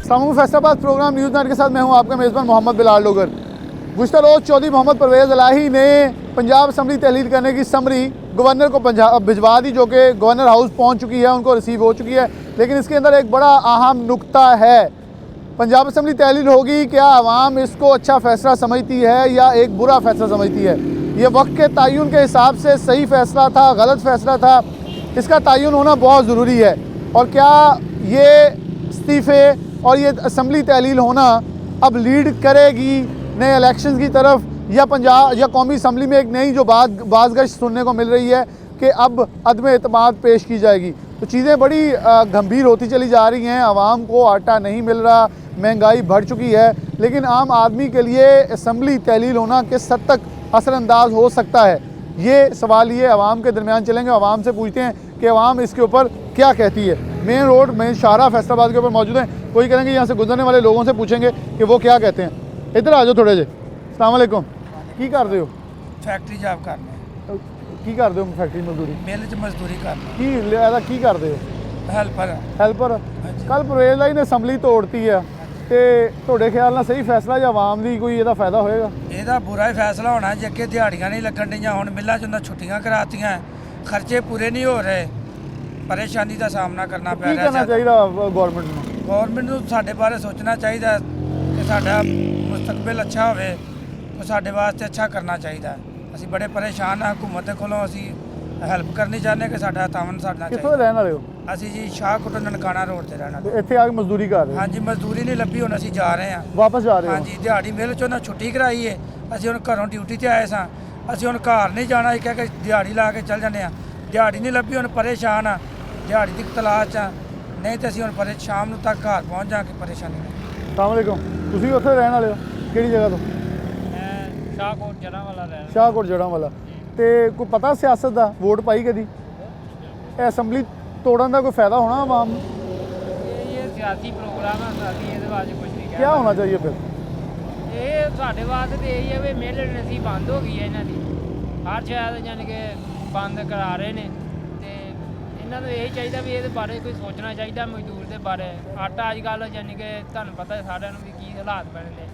Faisalabad programme news night के साथ मैं हूं आपका मेज़बान मोहम्मद बिलाल लोगर। गुज़श्ता रोज़ चौधरी मोहम्मद परवेज़ इलाही ने पंजाब असम्बली तहलील करने की समरी गवर्नर को भिजवा दी, जो कि गवर्नर हाउस पहुंच चुकी है, उनको रिसीव हो चुकी है। लेकिन इसके अंदर एक बड़ा अहम नुक्ता है, पंजाब असम्बली तहलील होगी, क्या आवाम इसको अच्छा फ़ैसला समझती है या एक बुरा फ़ैसला समझती है? ये वक्त के तयन के हिसाब से सही फ़ैसला था, गलत फ़ैसला था, इसका तयन होना बहुत ज़रूरी है। और क्या ये इस्तीफ़े और ये असम्बली तहलील होना अब लीड करेगी नए इलेक्शन की तरफ, या पंजाब या कौमी असम्बली में एक नई जो बाज़गश्त सुनने को मिल रही है कि अब अदम एतमाद पेश की जाएगी? तो चीज़ें बड़ी गंभीर होती चली जा रही हैं। आवाम को आटा नहीं मिल रहा, महंगाई बढ़ चुकी है, लेकिन आम आदमी के लिए असम्बली तहलील होना किस हद तक असरअंदाज हो सकता है, ये सवाल ये आवाम के दरमियान चलेंगे। आवाम से पूछते हैं कि आवाम इसके ऊपर क्या कहती है। मेन रोड मेन शाहरा फैसलाबाद के ऊपर मौजूद हैं, कोई करेंगे यहाँ से गुजरने वाले लोगों से पूछेंगे कि वो क्या कहते हैं। इधर आ जाओ थोड़े जे। अस्सलाम वालेकुम, की कर रहे हो? फैक्ट्री जॉब करने की कर रहे हो? फैक्ट्री मजदूरी, मिल च मजदूरी करनी, की कर रहे हो? हेल्पर। कल परवेज़ इलाही ने असम्बली तोड़ती है, तो ਤੁਹਾਡੇ ਖਿਆਲ ਨਾਲ ਸਹੀ ਫੈਸਲਾ ਜਾਂ ਆਵਾਮ ਦੀ ਕੋਈ ਇਹਦਾ ਫਾਇਦਾ ਹੋਏਗਾ? ਇਹਦਾ ਬੁਰਾ ਹੀ ਫੈਸਲਾ ਹੋਣਾ ਜੇ ਅੱਗੇ ਦਿਹਾੜੀਆਂ ਨਹੀਂ ਲੱਗਣ ਡੀਆਂ, ਹੁਣ ਮਿੱਲਾਂ 'ਚ ਉਹਨਾਂ ਛੁੱਟੀਆਂ ਕਰਾਤੀਆਂ, ਖਰਚੇ ਪੂਰੇ ਨਹੀਂ ਹੋ ਰਹੇ, ਪਰੇਸ਼ਾਨੀ ਦਾ ਸਾਹਮਣਾ ਕਰਨਾ ਪੈ ਕੀ ਰਿਹਾ। ਕਰਨਾ ਚਾਹੀਦਾ ਗਵਰਨਮੈਂਟ ਨੂੰ? ਗਵਰਨਮੈਂਟ ਨੂੰ ਸਾਡੇ ਬਾਰੇ ਸੋਚਣਾ ਚਾਹੀਦਾ ਕਿ ਸਾਡਾ ਮੁਸਤਕਬਲ ਅੱਛਾ ਹੋਵੇ, ਉਹ ਸਾਡੇ ਵਾਸਤੇ ਅੱਛਾ ਕਰਨਾ ਚਾਹੀਦਾ। ਅਸੀਂ ਬੜੇ ਪਰੇਸ਼ਾਨ ਹਾਂ ਹਕੂਮਤ ਦੇ ਕੋਲੋਂ, ਅਸੀਂ ਹੈਲਪ ਕਰਨੀ ਚਾਹੁੰਦੇ ਕਿ ਸਾਡਾ ਤਾਮਨ ਸਾਡਾ ਕਿੱਥੋਂ ਦੇ ਰਹਿਣ ਵਾਲੇ ਹੋ? ਅਸੀਂ ਜੀ ਸ਼ਾਹਕੋਟ ਨਨਕਾਣਾ ਰੋਡ ਤੇ ਰਹਿਣਾ। ਇੱਥੇ ਆ ਕੇ ਮਜ਼ਦੂਰੀ ਕਰ ਰਹੇ ਹੋ? ਹਾਂਜੀ, ਮਜ਼ਦੂਰੀ ਨਹੀਂ ਲੱਭੀ, ਹੁਣ ਅਸੀਂ ਜਾ ਰਹੇ ਹਾਂ, ਵਾਪਸ ਜਾ ਰਹੇ ਹੋ? ਹਾਂਜੀ, ਦਿਹਾੜੀ ਮਿਲ 'ਚੋਂ ਨਾ ਛੁੱਟੀ ਕਰਾਈ ਏ, ਅਸੀਂ ਹੁਣ ਘਰੋਂ ਡਿਊਟੀ ਤੇ ਆਏ ਸਾਂ, ਅਸੀਂ ਹੁਣ ਘਰ ਨਹੀਂ ਜਾਣਾ, ਇਹ ਕਹਿ ਕੇ ਦਿਹਾੜੀ ਲਾ ਕੇ ਚੱਲ ਜਾਂਦੇ ਆ। ਦਿਹਾੜੀ ਨਹੀਂ ਲੱਭੀ, ਹੁਣ ਪਰੇਸ਼ਾਨ ਆ, ਦਿਹਾੜੀ ਦੀ ਤਲਾਸ਼ ਆ, ਨਹੀਂ ਤੇ ਅਸੀਂ ਹੁਣ ਸ਼ਾਮ ਨੂੰ ਤੱਕ ਘਰ ਪਹੁੰਚ ਜਾ ਕੇ ਪਰੇਸ਼ਾਨੀ ਨਹੀਂ। अस्सलाम वालेकुम, ਤੁਸੀਂ ਉੱਥੇ ਰਹਿਣ ਵਾਲੇ ਹੋ? ਕਿਹੜੀ ਜਗ੍ਹਾ ਤੋਂ? ਮੈਂ ਸ਼ਾਹਕੋਟ ਜੜਾਂ ਵਾਲਾ ਰਹਿਣਾ। ਸ਼ਾਹਕੋਟ ਜੜਾਂ ਵਾਲਾ। ਤੇ ਕੋਈ ਪਤਾ ਸਿਆਸਤ ਦਾ? ਵੋਟ ਪਾਈ ਕਦੀ? ਇਹ ਅਸੈਂਬਲੀ ਤੋੜਨ ਦਾ ਕੋਈ ਫਾਇਦਾ ਹੋਣਾ ਆਵਾਮ ਨੂੰ? ਇਹ ਸਿਆਸੀ ਪ੍ਰੋਗਰਾਮ ਹੈ, ਸਾਡੀ ਇਹਦੇ ਬਾਰੇ ਕੁਝ ਨਹੀਂ क्या होना चाहिए फिर? ਇਹ ਸਾਡੇ ਵਾਸਤੇ ਤੇ ਇਹ ਹੈ ਵੀ ਮਿਹਨਤ ਨਸੀ ਬੰਦ ਹੋ ਗਈ ਹੈ ਇਹਨਾਂ ਦੀ, ਹਰ ਸ਼ਾਇਦ ਯਾਨੀ ਕਿ ਬੰਦ ਕਰਾ ਰਹੇ ਨੇ, ਤੇ ਇਹਨਾਂ ਨੂੰ ਇਹ ਚਾਹੀਦਾ ਵੀ ਇਹਦੇ ਬਾਰੇ ਕੋਈ ਸੋਚਣਾ ਚਾਹੀਦਾ, ਮਜ਼ਦੂਰ ਦੇ ਬਾਰੇ। ਆਟਾ ਅੱਜ ਕੱਲ੍ਹ ਯਾਨੀ ਕਿ ਤੁਹਾਨੂੰ ਪਤਾ ਸਾਰਿਆਂ ਨੂੰ ਵੀ ਕੀ ਹਾਲਾਤ ਬਣੇ ਨੇ,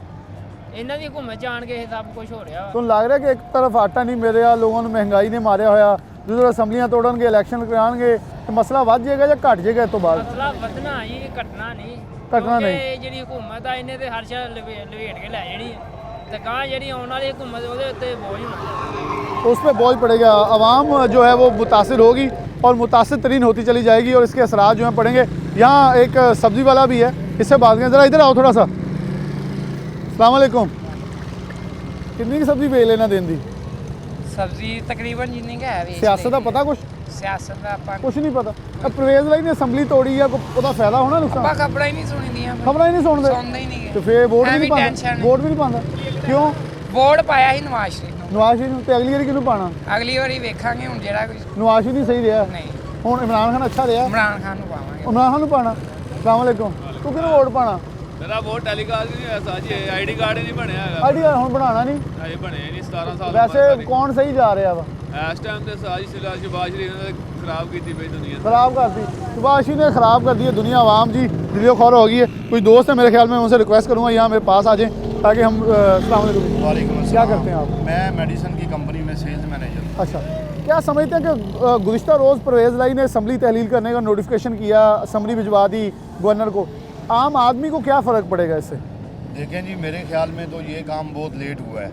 ਇਹਨਾਂ ਦੀ ਹਕੂਮਤ ਜਾਣ ਕੇ ਇਹ ਸਭ ਕੁਝ ਹੋ ਰਿਹਾ। ਤੁਹਾਨੂੰ ਲੱਗ ਰਿਹਾ ਕਿ ਇੱਕ ਤਰਫ ਆਟਾ ਨਹੀਂ ਮਿਲ ਰਿਹਾ, ਲੋਕਾਂ ਨੂੰ ਮਹਿੰਗਾਈ ਨੇ ਮਾਰਿਆ ਹੋਇਆ, ਜਦੋਂ ਅਸੈਂਬਲੀਆਂ ਤੋੜਨਗੇ, ਇਲੈਕਸ਼ਨ ਕਰਾਉਣਗੇ, ਤੇ ਮਸਲਾ ਵੱਧ ਜਾਏਗਾ ਜਾਂ ਘਟ ਜਾਏਗਾ ਇਸ ਤੋਂ ਬਾਅਦ? ਮਸਲਾ ਵਧਣਾ ਹੀ, ਘਟਣਾ ਨਹੀਂ। ਘਟਣਾ ਨਹੀਂ। ਇਹ ਜਿਹੜੀ ਹਕੂਮਤ ਆ ਇਹਨੇ ਤੇ ਹਰ ਸ਼ਾਇਦ ਲਵੇਟ ਕੇ ਲੈ ਜਾਣੀ ਹੈ, ਤੇ ਗਾਂ ਜਿਹੜੀ ਆਉਣ ਵਾਲੀ ਹਕੂਮਤ ਉਹਦੇ ਉੱਤੇ ਬੋਝ ਹੋਣਾ, उस पर बोझ पड़ेगा। आवाम जो है वो मुतासिर होगी और मुतासिर तरीन होती चली जाएगी और इसके असरात जो हैं पड़ेंगे। यहाँ एक सब्ज़ी वाला भी है, इससे बात करें। ज़रा इधर आओ थोड़ा सा। अस्सलाम वालेकुम, कितनी की सब्ज़ी बेच लेना दिन दी? ਸਬਜ਼ੀ ਤਕਰੀਬਨ ਜਿੰਨੀ ਕੁ ਹੈ। सियासत का पता कुछ? ਸਿਆਸਤ ਦਾ ਆਪਾਂ कुछ नहीं पता। अब परवेज़ इलाही ने असम्बली तोड़ी है, कोई फायदा होना नुकसान? ਖਬਰਾਂ ਹੀ ਨਹੀਂ ਸੁਣੀਦੀਆਂ, खबर ही नहीं सुनते, ਸੁਣਦੇ ਹੀ ਨਹੀਂ। तो फिर वोट भी ਐਵੇਂ नहीं पाता? tension है। वोट भी नहीं पाता क्यों? ਵੋਟ ਪਾਇਆ ਸੀ ਨਵਾਜ਼ ਸ਼ਰੀਫ ਨੂੰ, नवाज शरीफ ਨੂੰ, ਤੇ ਅਗਲੀ ਵਾਰੀ ਕਿਹਨੂੰ ਪਾਣਾ? ਅਗਲੀ ਵਾਰੀ ਵੇਖਾਂਗੇ। ਹੁਣ ਜਿਹੜਾ ਕੋਈ नवाज शरीफ नहीं सही रहा, ਨਹੀਂ, ਹੁਣ इमरान खान अच्छा रहा, ਇਮਰਾਨ ਖਾਨ ਨੂੰ ਪਾਵਾਂਗੇ। इमरान खान ਨੂੰ ਪਾਣਾ। अस्सलाम वालेकुम, तू किहਨੂੰ वोट पाਣਾ? मेरा वोट टेलीकास्ट नहीं होया साजी, आईडी कार्ड ही नहीं बनया हैगा। ਆਈਡੀ ਹੁਣ ਬਣਾਉਣਾ ਨਹੀਂ? अजे बने नहीं 17 साल ਵੈਸੇ ਕੌਣ ਸਹੀ ਜਾ ਰਿਹਾ ਵਾ? इस टाइम ते साजी शहबाज शरीफ ने खराब की पई दुनिया। खराब कर दी शहबाज ने, खराब कर दी है दुनिया। आवाम जी दिलो खौर हो गई है। कुछ दोस्त है मेरे ख्याल में, उनसे रिक्वेस्ट करूँगा यहाँ मेरे पास आ जाएं ताकि हम। अस्सलाम वालेकुम। वालेकुम क्या अस्सलाम। करते हैं आप? मैं मेडिसिन की कंपनी में सेल्स मैनेजर हूँ। अच्छा, क्या समझते हैं कि गुज़िश्ता रोज़ परवेज़ इलाही ने असम्बली तहलील करने का नोटिफिकेशन किया, असम्बली भिजवा दी गवर्नर को, आम आदमी को क्या फ़र्क पड़ेगा इससे? देखें जी, मेरे ख्याल में तो ये काम बहुत लेट हुआ है।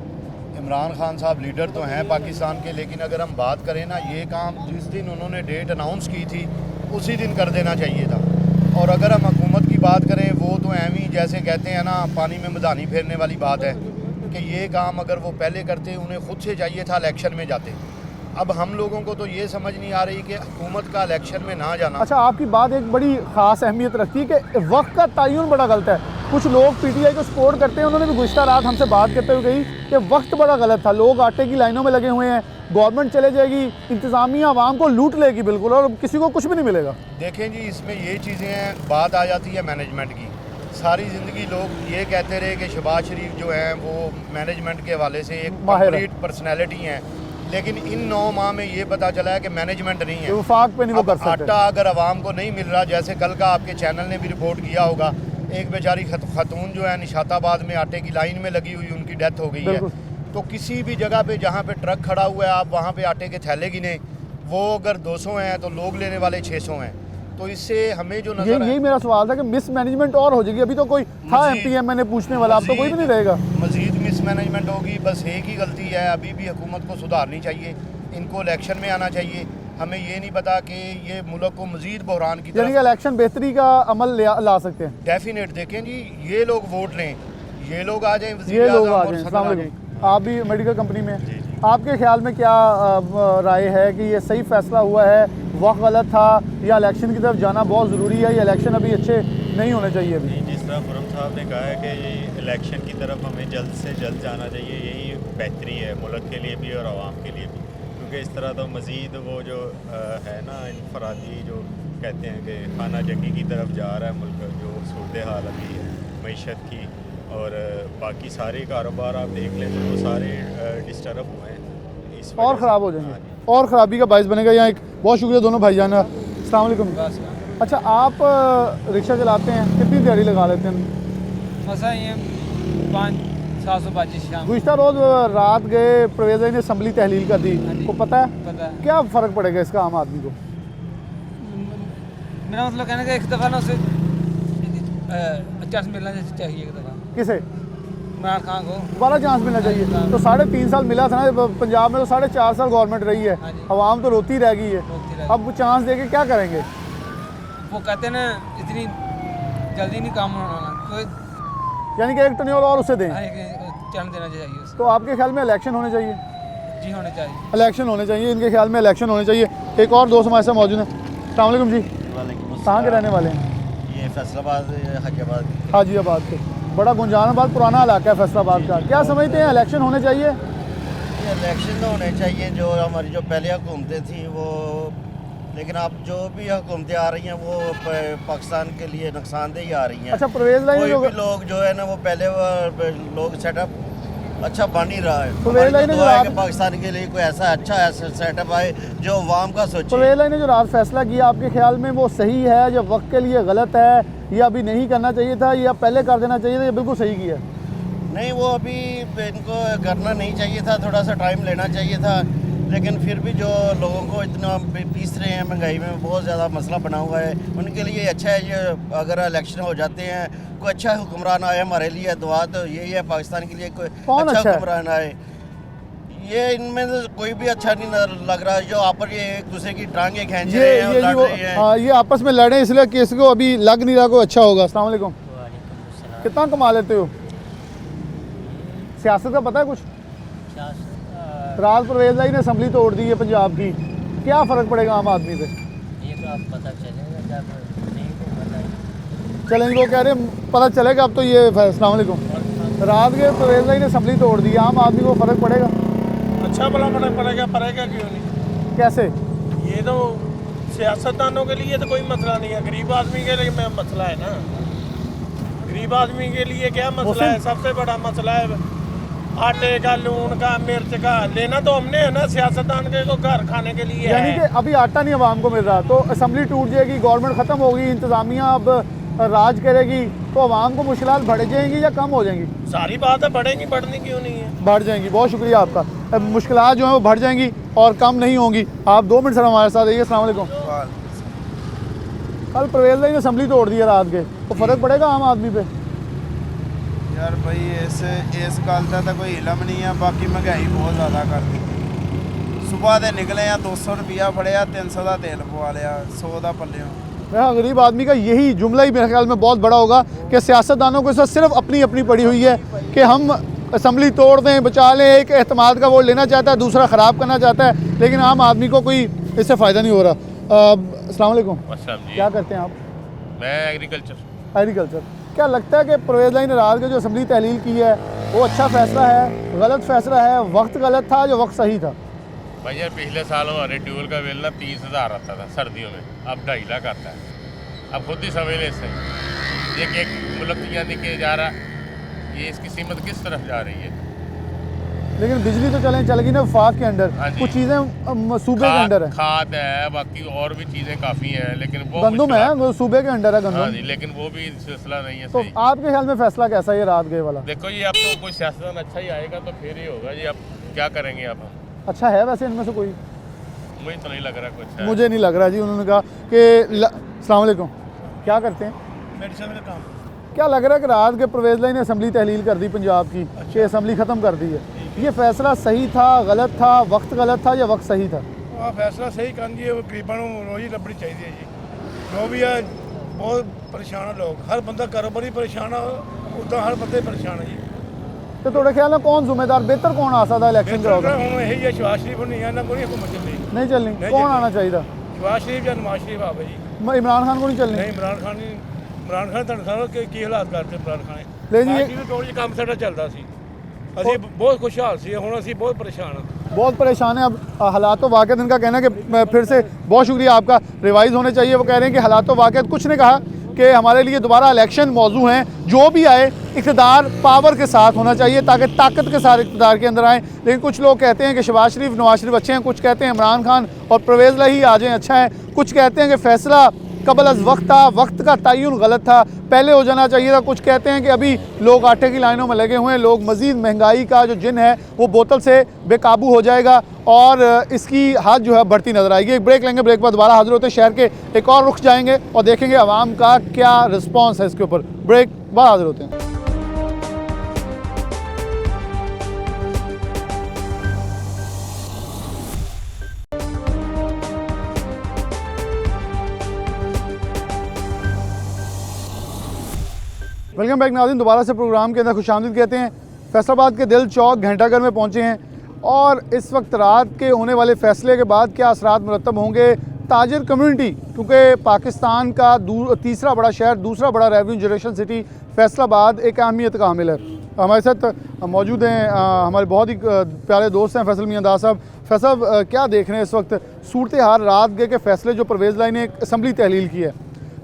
इमरान खान साहब लीडर तो हैं पाकिस्तान के, लेकिन अगर हम बात करें ना, ये काम जिस दिन उन्होंने डेट अनाउंस की थी उसी दिन कर देना चाहिए था। और अगर हम हुकूमत की बात करें, वो तो एवं ही जैसे कहते हैं ना, पानी में मधानी फेरने वाली बात है कि ये काम अगर वो पहले करते, उन्हें खुद से चाहिए था इलेक्शन में जाते। अब हम लोगों को तो ये समझ नहीं आ रही कि हुकूमत का इलेक्शन में ना जाना। अच्छा, आपकी बात एक बड़ी ख़ास अहमियत रखती है कि वक्त का तयन बड़ा गलत है। कुछ लोग पीटीआई को सपोर्ट करते हैं, उन्होंने भी गुज़श्ता रात हमसे बात करते हुए कही कि वक्त बड़ा गलत था, लोग आटे की लाइनों में लगे हुए हैं, गवर्नमेंट चले जाएगी, इंतज़ामिया आवाम को लूट लेगी बिल्कुल, और किसी को कुछ भी नहीं मिलेगा। देखें जी, इसमें ये चीज़ें हैं, बात आ जाती है मैनेजमेंट की। सारी ज़िंदगी लोग ये कहते रहे कि शहबाज शरीफ जो हैं वो मैनेजमेंट के हवाले से एक कंप्लीट पर्सनैलिटी हैं, लेकिन इन 9 माह में ये पता चला है कि मैनेजमेंट नहीं है, वफाक पे नहीं वो कर सकते। आटा अगर आवाम को नहीं मिल रहा, जैसे कल का आपके चैनल ने भी रिपोर्ट किया होगा, एक बेचारी खातून जो है निशाताबाद में आटे की लाइन में लगी हुई, उनकी डेथ हो गई है। बिल्कुल। तो किसी भी जगह पे जहाँ पे ट्रक खड़ा हुआ है, आप वहाँ पे आटे के थैले गिने, वो अगर 200 हैं तो लोग लेने वाले 600 हैं। तो इससे हमें जो नजर यही मेरा सवाल था कि मिसमैनेजमेंट और हो जाएगी। अभी तो कोई था मज़ीद- एमपीएम मैंने पूछने वाला, अब तो कोई भी नहीं रहेगा। मजीद मिसमैनेजमेंट होगी। बस एक ही गलती है, अभी भी हुकूमत को सुधारनी चाहिए, इनको इलेक्शन में आना चाहिए। हमें ये नहीं पता कि ये मुल्क को मजीद बहरान की यानी कि तरफ इलेक्शन बेहतरी का अमल ला सकते हैं। डेफिनेट देखें जी, ये लोग वोट लें, ये लोग आ जाएं, वज़ीर ये लोग आज़म आ और जाएं। सदर अस्सलाम आ वालेकुम। जाएं। आप भी मेडिकल कंपनी में जी, हैं, जी। आपके ख्याल में क्या राय है कि ये सही फैसला हुआ है, वक्त गलत था, या इलेक्शन की तरफ जाना बहुत ज़रूरी है, या इलेक्शन अभी अच्छे नहीं होने चाहिए अभी? नहीं, जिस तरह खुरम साहब ने कहा है कि ये इलेक्शन की तरफ हमें जल्द से जल्द जाना चाहिए, यही बेहतरी है मुल्क के लिए भी और आवाम के लिए भी। क्योंकि इस तरह तो मज़ीद वो जो है ना इनफरादी जो कहते हैं कि खाना जंगी की तरफ जा रहा है मुल्क, जो सूरत हाल अभी है मईशत की, और बाकी सारे कारोबार आप देख लें तो वो सारे डिस्टर्ब हुए हैं इस वजह और से। ख़राब हो हाँ जाएंगे जी। और ख़राबी का बायस बनेगा। यहाँ एक बहुत शुक्रिया दोनों भाईजान। अस्सलाम वालेकुम। अच्छा, आप रिक्शा चलाते हैं, कितनी दिहाड़ी लगा लेते हैं? मसा ये 5-725 शाम गुज़िश्ता रोज़ रात गए, परवेज़ भाई ने असम्बली तहलील कर दी, हाँ जी। को पता है पता है। क्या फ़र्क पड़ेगा इसका आम आदमी को? मेरा मतलब कहने का एक दफ़ा ना उसे चांस मिलना चाहिए, एक दफ़ा किसे इमरान खान को। दोबारा चांस मिलना चाहिए। तो 3.5 साल मिला था ना पंजाब में, तो 4.5 साल गवर्नमेंट रही है, हाँ जी। अवाम तो रोती रह गई है। रोती रह अब चांस दे के क्या करेंगे? वो कहते हैं ना इतनी जल्दी नहीं काम होना, कोई यानी कि एक टर्न्योर और उसे दें। चांस देना चाहिए उसे। तो आपके ख्याल में इलेक्शन होने चाहिए? जी होने चाहिए। इलेक्शन होने चाहिए, इनके ख्याल में इलेक्शन होने चाहिए। एक और दोस्त हमारे साथ मौजूद हैं। अस्सलाम वालेकुम जी, कहाँ के रहने वाले हैं? ये फैसलाबाद हाजियाबाद। हाजियाबाद के। बड़ा गुंजानाबाद पुराना इलाका है फैसलाबाद का। क्या समझते हैं, इलेक्शन होने चाहिए? ये इलेक्शन तो होने चाहिए, जो हमारी जो पहले हुकूमतें थी वो, लेकिन अब जो भी हुकूमतें आ रही हैं वो पाकिस्तान के लिए नुकसानदेह आ रही हैं। अच्छा, परवेज़ भाई ने कोई भी जो लोग जो है ना वो पहले लोग सेटअप अच्छा बन ही रहा है। परवेज़ भाई हमारी ने तो जो दुआ है रात- कि पाकिस्तान के लिए कोई ऐसा सेटअप आए जो अवाम का सोचे। परवेज़ भाई ने जो रात फैसला किया, आपके ख्याल में वो सही है, या वक्त के लिए गलत है, या अभी नहीं करना चाहिए था, या पहले कर देना चाहिए था, या बिल्कुल सही किया? नहीं, वो अभी इनको करना नहीं चाहिए था, थोड़ा सा टाइम लेना चाहिए था। लेकिन फिर भी जो लोगों को इतना पीस रहे हैं, महंगाई में बहुत ज़्यादा मसला बना हुआ है, उनके लिए अच्छा है ये अगर इलेक्शन हो जाते हैं, कोई अच्छा हुक्मरान आए। हमारे लिए दुआ तो यही है पाकिस्तान के लिए कोई कौन अच्छा अच्छा है? हुक्मरान आए। ये इनमें तो कोई भी अच्छा नहीं लग रहा, जो आप ये एक दूसरे की टांगे खींच ये रहे हैं और ये जी लड़ वो रहे हैं। हाँ, ये आपस में लड़े इसलिए कि इसको अभी लग नहीं रहा कोई अच्छा होगा। अस्सलाम वालेकुम। कितना कमा लेते हो? सियासत का पता है कुछ? रात परवेज़ भाई ने असम्बली तोड़ दी है पंजाब की, क्या फ़र्क पड़ेगा आम आदमी पे? ये तो आप पता चलेगा जब नहीं को बताइए। चलेंगे, वो कह रहे हैं पता चलेगा अब तो ये। अस्सलाम वालेकुम। रात के परवेज़ भाई ने असम्बली तोड़ दी, आम आदमी को फ़र्क पड़ेगा? अच्छा भला पड़ेगा क्यों नहीं? कैसे? ये तो सियासतदानों के लिए तो कोई मसला नहीं है, गरीब आदमी के लिए मसला है ना। गरीब आदमी के लिए क्या मसला है? सबसे बड़ा मसला है आटे का, लून का, मिर्च का। लेना तो हमने है ना सियासतदान के को घर खाने के लिए यानी है। कि अभी आटा नहीं आवाम को मिल रहा, तो असम्बली टूट जाएगी, गवर्नमेंट ख़त्म होगी, इंतज़ामिया अब राज करेगी, तो आवाम को मुश्किलात बढ़ जाएंगी या कम हो जाएंगी? सारी बात है, बढ़ेंगी, बढ़ने क्यों नहीं है? बढ़ जाएंगी। बहुत शुक्रिया आपका। अब मुश्किलात जो हैं वो बढ़ जाएंगी और कम नहीं होंगी। आप 2 मिनट सर हमारे साथ रहिए। अस्सलाम वालेकुम। कल परवेज़ भाई ने असम्बली तोड़ दी है रात के, तो फ़र्क पड़ेगा आम आदमी पे? यार भाई इस गल का तो कोई इलम नहीं है, बाकी महंगाई बहुत ज़्यादा कर दी। सुबह दे निकले हैं 200 रुपया फड़िया, 300 का तेल पवा लिया, 100 का पल्लियों। मेरा गरीब आदमी का यही जुमला ही मेरे ख्याल में बहुत बड़ा होगा कि सियासतदानों को इस वक्त सिर्फ अपनी अपनी पड़ी हुई है कि हम असम्बली तोड़ दें, बचा लें। एक एतमाद का वोट लेना चाहता है, दूसरा ख़राब करना चाहता है, लेकिन आम आदमी को कोई इससे फ़ायदा नहीं हो रहा। अस्सलाम वालेकुम। क्या करते हैं आप? मैं एग्रीकल्चर। क्या लगता है कि परवेज़ भाई ने रात के जो असम्बली तहलील की है वो अच्छा फ़ैसला है, गलत फ़ैसला है, वक्त गलत था, जो वक्त सही था? भाई यार पिछले साल हमारे ट्यूबवेल का बिल ना 30,000 आता था सर्दियों में, अब 2.5 लाख आता है। अब खुद ही समझ ले इससे एक मुल्क यानी कि जा रहा, ये इसकी कीमत किस तरफ जा रही है? लेकिन बिजली तो चलेगी ना वफाक के अंडर, हाँ जी। कुछ चीज़ें सूबे के अंडर है, खाद है, बाकी और भी चीज़ें काफ़ी हैं, लेकिन वो गंदम है वो सूबे के अंडर है हाँ गंदम। जी, लेकिन वो भी सिलसिला नहीं है तो सही। आपके ख्याल में फैसला कैसा है ये रात गए वाला? देखो ये अब तो कोई सियासतदान अच्छा ही आएगा तो फिर ही होगा जी, अब क्या करेंगे अब हम, अच्छा है वैसे इनमें से कोई? मुझे तो नहीं लग रहा कुछ है। मुझे नहीं लग रहा जी। उन्होंने कहा कि अस्सलाम वालेकुम, क्या करते हैं? मेडिसिन का काम। क्या लग रहा है कि रात के परवेज़ लाई ने असम्बली तहलील कर दी पंजाब की, कि असम्बली ख़त्म कर दी है, ये फैसला सही था, गलत था, वक्त गलत था या वक्त सही था? ਆ ਫੈਸਲਾ ਸਹੀ ਕਰਨ ਦੀ ਗਰੀਬਾਂ ਨੂੰ ਰੋਜ਼ੀ ਲੱਭਣੀ ਚਾਹੀਦੀ ਹੈ ਜੀ। ਜੋ ਵੀ ਹੈ ਬਹੁਤ ਪਰੇਸ਼ਾਨ ਆ ਲੋਕ, ਹਰ ਬੰਦਾ ਕਾਰੋਬਾਰੀ ਪਰੇਸ਼ਾਨ ਆ, ਉੱਦਾਂ ਹਰ ਬੰਦੇ ਪਰੇਸ਼ਾਨ ਹੈ ਜੀ। तो थोड़े ख्याल में कौन जिम्मेदार बेहतर कौन आ सकता इलेक्शन ਬਿਹਤਰ कराओगे? ਹੁਣ ਇਹੀ ਹੈ ਸ਼ਵਾਜ਼ ਸ਼ਰੀਫ ਨਹੀਂ ਆ, ਨਾ ਕੋਈ ਹੁਕੂਮਤ ਚੱਲੀ। नहीं चलनी, नहीं कौन चलनी। आना चाहिए? ਸ਼ਵਾਜ਼ ਸ਼ਰੀਫ ਜਾਂ ਨਵਾਜ਼ ਸ਼ਰੀਫ ਆਵੇ ਜੀ। इमरान खान को नहीं चलनी? ਨਹੀਂ ਇਮਰਾਨ ਖਾਨ ਨਹੀਂ, ਇਮਰਾਨ ਖਾਨ ਤੁਹਾਨੂੰ ਸਾਰਾ ਕੀ ਹਾਲਾਤ ਕਰਦੇ ਇਮਰਾਨ ਖਾਨ ਨੇ। ਲੈ ਜੀ, ਬਾਕੀ ਵੀ ਟੋਲ ਕੰਮ ਸਾਡਾ ਚੱਲਦਾ ਸੀ, ਅਸੀਂ ਬਹੁਤ ਖੁਸ਼ਹਾਲ ਸੀ, ਹੁਣ ਅਸੀਂ ਬਹੁਤ ਪਰੇਸ਼ਾਨ ਹਾਂ। बहुत परेशान है अब हालात तो वाक़, इनका कहना है कि फिर से बहुत शुक्रिया आपका, रिवाइज़ होने चाहिए। वो कह रहे हैं कि हालात तो वाक़, कुछ ने कहा कि हमारे लिए दोबारा इलेक्शन मौजू हैं, जो भी आए इक़्तिदार पावर के साथ होना चाहिए ताकि ताकत के साथ इक़्तिदार के अंदर आएँ। लेकिन कुछ लोग कहते हैं कि शहबाज शरीफ नवाज शरीफ अच्छे हैं, कुछ कहते हैं इमरान खान और परवेज़ लाई आ जाएँ अच्छा है, कुछ कहते हैं कि फ़ैसला कबल अज़ वक्त था, वक्त का तयन गलत था, पहले हो जाना चाहिए था। कुछ कहते हैं कि अभी लोग आटे की लाइनों में लगे हुए हैं, लोग मज़ीद महंगाई का जो जिन है वो बोतल से बेकाबू हो जाएगा और इसकी हद जो है बढ़ती नज़र आएगी। एक ब्रेक लेंगे, ब्रेक पर दोबारा हाजिर होते हैं, शहर के एक और रुख जाएंगे और देखेंगे आवाम का क्या रिस्पॉन्स है इसके ऊपर। ब्रेक बाद हाजिर होते हैं। वेलकम बैक नाज़रीन, दोबारा से प्रोग्राम के अंदर खुशामदीद कहते हैं। फैसलाबाद के दिल चौक घंटाघर में पहुँचे हैं और इस वक्त रात के होने वाले फ़ैसले के बाद क्या असरात मुरतब होंगे ताजिर कम्युनिटी, क्योंकि पाकिस्तान का तीसरा बड़ा शहर, दूसरा बड़ा रेवेन्यू जनरेशन सिटी फैसलाबाद एक अहमियत का हामिल है। हमारे साथ मौजूद हैं हमारे बहुत ही प्यारे दोस्त हैं फैसल मियांदाद साहब। फैसल क्या देख रहे हैं इस वक्त सूरत हाल रात गए के फ़ैसले जो परवेज़ लाई ने एक असम्बली तहलील की है,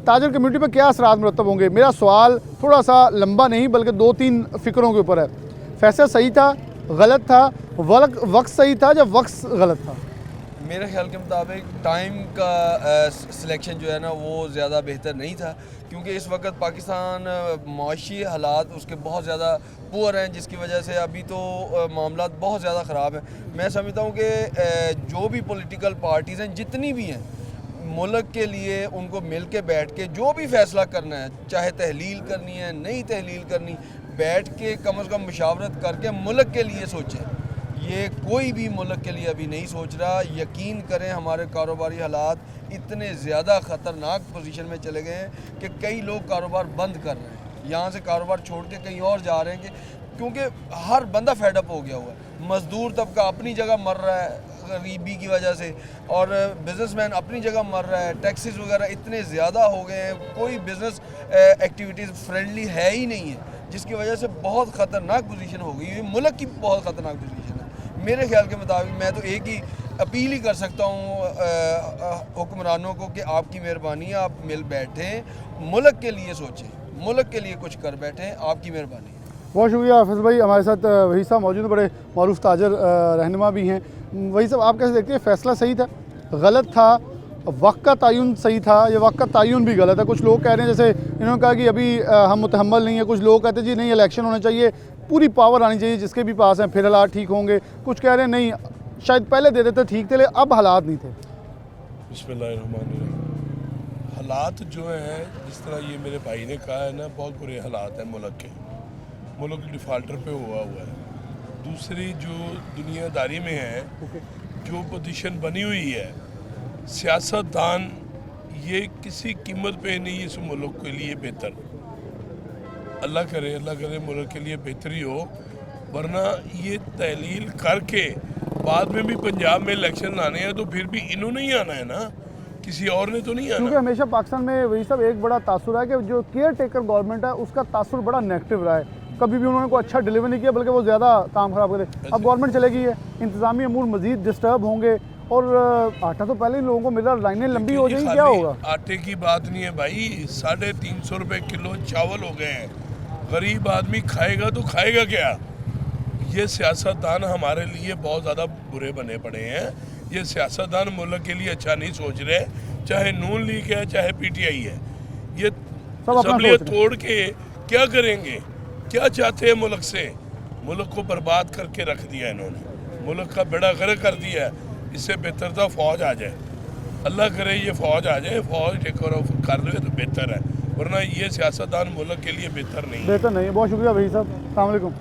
ताजर कम्युनिटी पर क्या असरात मुरतब होंगे? मेरा सवाल थोड़ा सा लंबा नहीं बल्कि 2-3 फ़िक्रों के ऊपर है। फैसला सही था, गलत था, वक्त सही था या वक्त गलत था? मेरे ख्याल के मुताबिक टाइम का सिलेक्शन जो है ना वो ज़्यादा बेहतर नहीं था, क्योंकि इस वक्त पाकिस्तान माशी हालात उसके बहुत ज़्यादा पुअर हैं, जिसकी वजह से अभी तो मामला बहुत ज़्यादा ख़राब हैं। मैं समझता हूँ कि जो भी पॉलिटिकल पार्टीज़ हैं जितनी भी हैं, मुल्क के लिए उनको मिल के बैठ के जो भी फ़ैसला करना है, चाहे तहलील करनी है, नई तहलील करनी, बैठ के कम से कम मुशावरत करके मुल्क के लिए सोचें। ये कोई भी मुल्क के लिए अभी नहीं सोच रहा। यकीन करें हमारे कारोबारी हालात इतने ज़्यादा ख़तरनाक पोजीशन में चले गए हैं कि कई लोग कारोबार बंद कर रहे हैं, यहाँ से कारोबार छोड़ के कहीं और जा रहे हैं, क्योंकि हर बंदा फेडअप हो गया हुआ है। मज़दूर तबका अपनी जगह मर रहा है गरीबी की वजह से, और बिजनेसमैन अपनी जगह मर रहा है। टैक्सेस वगैरह इतने ज़्यादा हो गए हैं, कोई बिज़नेस एक्टिविटीज़ फ्रेंडली है ही नहीं है, जिसकी वजह से बहुत ख़तरनाक पोजीशन हो गई है, मुल्क की बहुत ख़तरनाक पोजीशन है। मेरे ख्याल के मुताबिक मैं तो एक ही अपील ही कर सकता हूँ हुक्मरानों को कि आपकी मेहरबानी है, आप मिल बैठें, मुल्क के लिए सोचें, मुल्क के लिए कुछ कर बैठें, आपकी मेहरबानी। बहुत शुक्रिया हाफिज़ भाई। हमारे साथ वही साहब मौजूद हैं, बड़े मारूफ ताजर रहनुमा भी हैं। वही साहब, आप कैसे देखते हैं फ़ैसला सही था, गलत था, वक्त का तयन सही था या वक्त का तयन भी गलत है? कुछ लोग कह रहे हैं, जैसे इन्होंने कहा कि अभी हम मुतहम्मल नहीं है, कुछ लोग कहते हैं जी नहीं इलेक्शन होना चाहिए, पूरी पावर आनी चाहिए जिसके भी पास हैं, फिर हालात ठीक होंगे। कुछ कह रहे हैं नहीं, शायद पहले दे देते ठीक थे, अब हालात नहीं थे। बिस्मिल्लाहिर्रहमानिर्रहीम। हालात जो हैं जिस तरह ये मेरे भाई ने कहा है ना, बहुत बुरे हालात हैं मुल्क के, मुल्क डिफ़ाल्टर पे हुआ है। दूसरी जो दुनियादारी में है, जो पोजीशन बनी हुई है, सियासतदान ये किसी कीमत पे नहीं इस मुल्क के लिए बेहतर, अल्लाह करे मुल्क के लिए बेहतरी हो, वरना ये तहलील करके बाद में भी पंजाब में इलेक्शन आने हैं तो फिर भी इन्होंने ही आना है ना, किसी और ने तो नहीं आना। क्योंकि हमेशा पाकिस्तान में वही सब एक बड़ा तासुर है कि जो केयर टेकर गवर्नमेंट है उसका तासुर बड़ा नेगेटिव रहा है, कभी भी उन्होंने कोई अच्छा डिलीवर नहीं किया बल्कि वो ज़्यादा काम ख़राब करे। अब गवर्नमेंट चलेगी है, इंतज़ामी अमूर मज़ीद डिस्टर्ब होंगे और आटा तो पहले ही लोगों को मिल रहा, लाइनें लंबी हो जाएंगी, क्या होगा? आटे की बात नहीं है भाई, 350 रुपये किलो चावल हो गए हैं, गरीब आदमी खाएगा तो खाएगा क्या? ये सियासतदान हमारे लिए बहुत ज़्यादा बुरे बने पड़े हैं। ये सियासतदान मुल्क के लिए अच्छा नहीं सोच रहे, चाहे नून लीग है चाहे पीटीआई है। ये असम्बलियत तोड़ के क्या करेंगे, क्या चाहते हैं मुल्क से? मुल्क को बर्बाद करके रख दिया इन्होंने, मुल्क का बेड़ा गर्क कर दिया है। इससे बेहतर था फ़ौज आ जाए, अल्लाह करे ये फ़ौज आ जाए, फ़ौज टेक ओवर कर ले तो बेहतर है, वरना ये सियासतदान मुल्क के लिए बेहतर नहीं है। बेहतर नहीं है। बहुत शुक्रिया भाई साहब। अस्सलाम वालेकुम।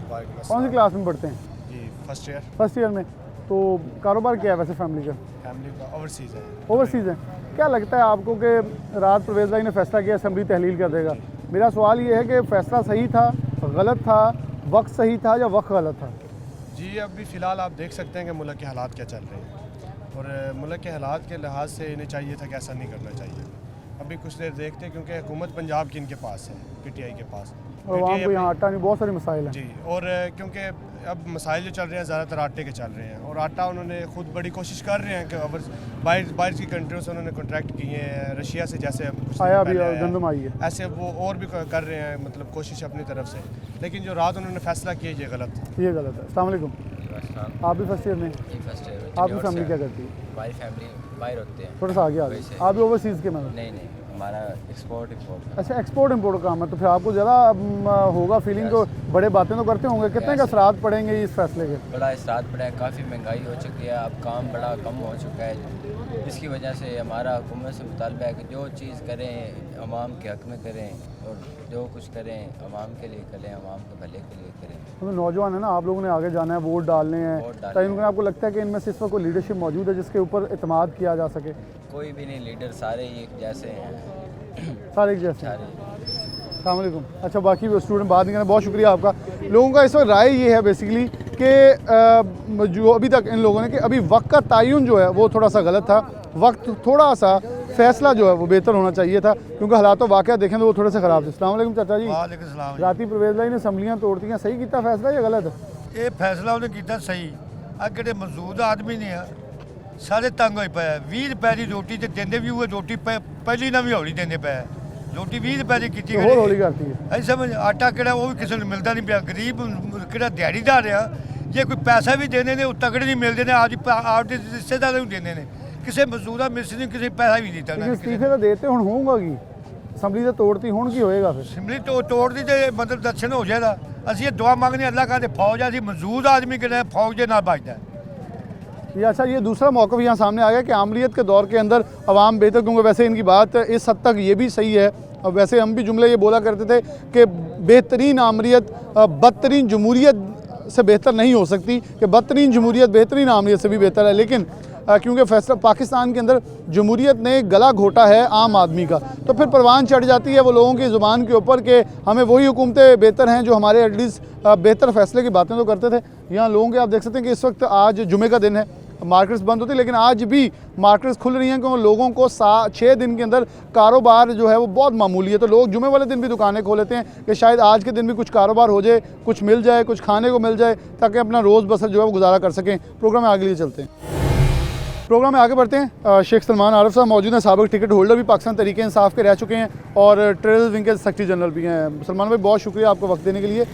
कौन सी क्लास में पढ़ते हैं? जी फर्स्ट ईयर। फर्स्ट ईयर में। तो कारोबार क्या है वैसे फैमिली का? फैमिली का ओवरसीज़ है। ओवरसीज़ है। क्या लगता है आपको कि रात परवेज़ भाई ने फैसला किया असम्बली तहलील कर देगा? मेरा सवाल ये है कि फ़ैसला सही था, गलत था, वक्त सही था या वक्त गलत था? जी अभी फ़िलहाल आप देख सकते हैं कि मुल्क के हालात क्या चल रहे हैं, और मुल्क के हालात के लिहाज से इन्हें चाहिए था कि ऐसा नहीं करना चाहिए। अभी कुछ देर देखते हैं, क्योंकि हुकूमत पंजाब की इनके पास है, पीटीआई के पास, और वहाँ को यहाँ आटा नहीं, बहुत सारे मसाइल हैं जी। और क्योंकि अब मसाइल जो चल रहे हैं ज़्यादातर आटे के चल रहे हैं, और आटा उन्होंने खुद बड़ी कोशिश कर रहे हैं कि अब बाहर की कंट्रियों से उन्होंने कॉन्ट्रैक्ट किए हैं, रशिया से जैसे आया अभी गंदम आई है, ऐसे वो और भी कर रहे हैं, मतलब कोशिश अपनी तरफ से। लेकिन जो रात उन्होंने फैसला किया ये गलत है। ये गलत है। अस्सलाम वालेकुम। आप भी फर्स्ट ईयर में? First year. आपकी फैमिली क्या करती है? हमारी फैमिली बाहर होते हैं। थोड़ा सा आगे आ गए। आप भी ओवरसीज़ के में? नहीं, हमारा एक्सपोर्ट इम्पोर्ट। अच्छा, एक्सपोर्ट इम्पोर्ट का काम है, तो फिर आपको ज़्यादा होगा फीलिंग, को बड़े बातें तो करते होंगे। कितने का असरात पड़ेंगे इस फैसले के? बड़ा असरात पड़ा है, काफ़ी महंगाई हो चुकी है, अब काम बड़ा कम हो चुका है, जिसकी वजह से हमारा हुकूमत से मुतालबा है कि जो चीज़ करें अवाम के हक़ में करें, और जो कुछ करें अवाम के लिए करें, अवाम के भले के लिए करें। तो नौजवान है ना, आप लोगों ने आगे जाना है, वोट डालने हैं, तो आपको लगता है कि इनमें से इस वक्त कोई लीडरशिप मौजूद है जिसके ऊपर एतमाद किया जा सके? कोई भी नहीं लीडर, सारे एक जैसे हैं, सारे एक जैसे। अस्सलाम वालेकुम। अच्छा, बाकी स्टूडेंट बात नहीं करना, बहुत शुक्रिया आपका। लोगों का इस वक्त राय ये है बेसिकली कि जो अभी तक इन लोगों ने कि अभी वक्त का तयन जो है वो थोड़ा सा गलत था, वक्त थोड़ा सा फैसला जो है वो बेहतर होना चाहिए था, क्योंकि हालात वाक़या देखें तो वो थोड़े से ख़राब थे। अस्सलाम वालेकुम चाचा जी। वालेकुम सलाम। राती परवेज़ भाई ने असम्बलियाँ तोड़ती सही किया फैसला या गलत? ये फैसला उन्हें किया सही। अ जे मौजूद आदमी ने सारे तंग हो पे, 20 रुपए की रोटी तो देंदे भी हुए, रोटी पहली ना भी हौली देंदे पे, रोटी 20 रुपए की की हौली करती है। ऐ समझ आटा किहड़ा वो भी किसी को मिलता नहीं पाया, गरीब किहड़ा दिहाड़ीदार आ, जे कोई पैसा भी देने ने वो तगड़े नहीं मिलते ने, आपके रिश्तेदारों को देने ने, किसी मजदूरा मिस्त्री ने किसी पैसा भी नहीं दिता। इस्तीफे तो देते हुण होगा कि असम्बली तो तोड़ती हुण की होएगा? फिर असम्बली तो तोड़ती तो मतलब दर्शन हो जाएगा। असं ये दुआ मंगने अल्लाह का फौज है, मौजूद आदमी के फौज के नाल बचता है। ये अच्छा, ये दूसरा मौक़िफ़ यहाँ सामने आ गया कि आमलीत के दौर के अंदर अवाम बेहतर, क्योंकि वैसे इनकी बात इस हद तक ये भी सही है, और वैसे हम भी जुमले ये बोला करते थे कि बेहतरीन आमरीत बदतरीन जमहूरियत से बेहतर नहीं हो सकती, कि बदतरीन जमहूरियत बेहतरीन आमरीत से भी बेहतर है। लेकिन क्योंकि फैसला पाकिस्तान के अंदर जमहूरियत ने गला घोटा है आम आदमी का, तो फिर परवान चढ़ जाती है वो लोगों की ज़ुबान के ऊपर कि हमें वही हुकूमतें बेहतर हैं जो हमारे एटलीस्ट बेहतर फैसले की बातें तो करते थे। यहाँ लोगों के आप देख सकते हैं कि इस वक्त आज जुमे का दिन है, मार्केट्स बंद होती है, लेकिन आज भी मार्केट्स खुल रही हैं, क्योंकि लोगों को 6 दिन के अंदर कारोबार जो है वो बहुत मामूली है, तो लोग जुमे वाले दिन भी दुकानें खोल लेते हैं कि शायद आज के दिन भी कुछ कारोबार हो जाए, कुछ मिल जाए, कुछ खाने को मिल जाए, ताकि अपना रोज़ बसर जो है वो गुजारा कर सकें। प्रोग्राम में आगे लिए चलते हैं, प्रोग्राम में आगे बढ़ते हैं। शेख सलमान आरिफ साहब मौजूद हैं, साबिक टिकट होल्डर भी पाकिस्तान तहरीक इंसाफ के रह चुके हैं और ट्रेल विंग के सेक्रेटरी जनरल भी हैं। सलमान भाई, बहुत शुक्रिया आपको वक्त देने के लिए।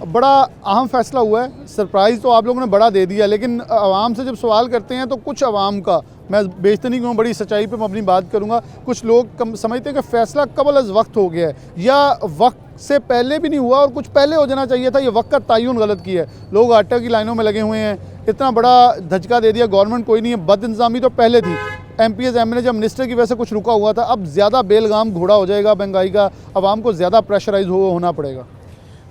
बड़ा अहम फैसला हुआ है, सरप्राइज़ तो आप लोगों ने बड़ा दे दिया, लेकिन आवाम से जब सवाल करते हैं तो कुछ आवाम का, मैं बेइज्जती नहीं कहूँ, बड़ी सच्चाई पे मैं अपनी बात करूँगा, कुछ लोग समझते हैं कि फ़ैसला कबल अज़ वक्त हो गया है, या वक्त से पहले भी नहीं हुआ और कुछ पहले हो जाना चाहिए था, ये वक्त का तयन गलत किया है। लोग आटा की लाइनों में लगे हुए हैं, इतना बड़ा धचका दे दिया, गवर्नमेंट कोई नहीं है, बद इंतज़ामी तो पहले थी, MPs MLA जब मिनिस्टर की वजह से कुछ रुका हुआ था, अब ज़्यादा बेलगाम घोड़ा हो जाएगा महंगाई का, आवाम को ज़्यादा प्रेशराइज होना पड़ेगा।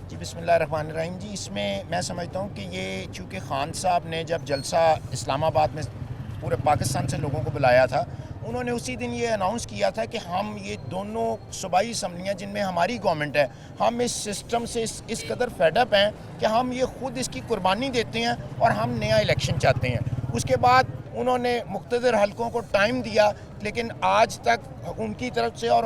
जी बिस्मिल्लाहिर्रहमानिर्रहीम। जी इसमें मैं समझता हूँ कि ये चूँकि खान साहब ने जब जलसा इस्लामाबाद में पूरे पाकिस्तान से लोगों को बुलाया था, उन्होंने उसी दिन ये अनाउंस किया था कि हम ये दोनों सूबाई असम्बलियाँ जिनमें हमारी गवर्नमेंट है, हम इस सिस्टम से इस कदर फेडअप हैं कि हम ये ख़ुद इसकी कुर्बानी देते हैं और हम नया इलेक्शन चाहते हैं। उसके बाद उन्होंने मुख्तलिफ हलकों को टाइम दिया, लेकिन आज तक उनकी तरफ से और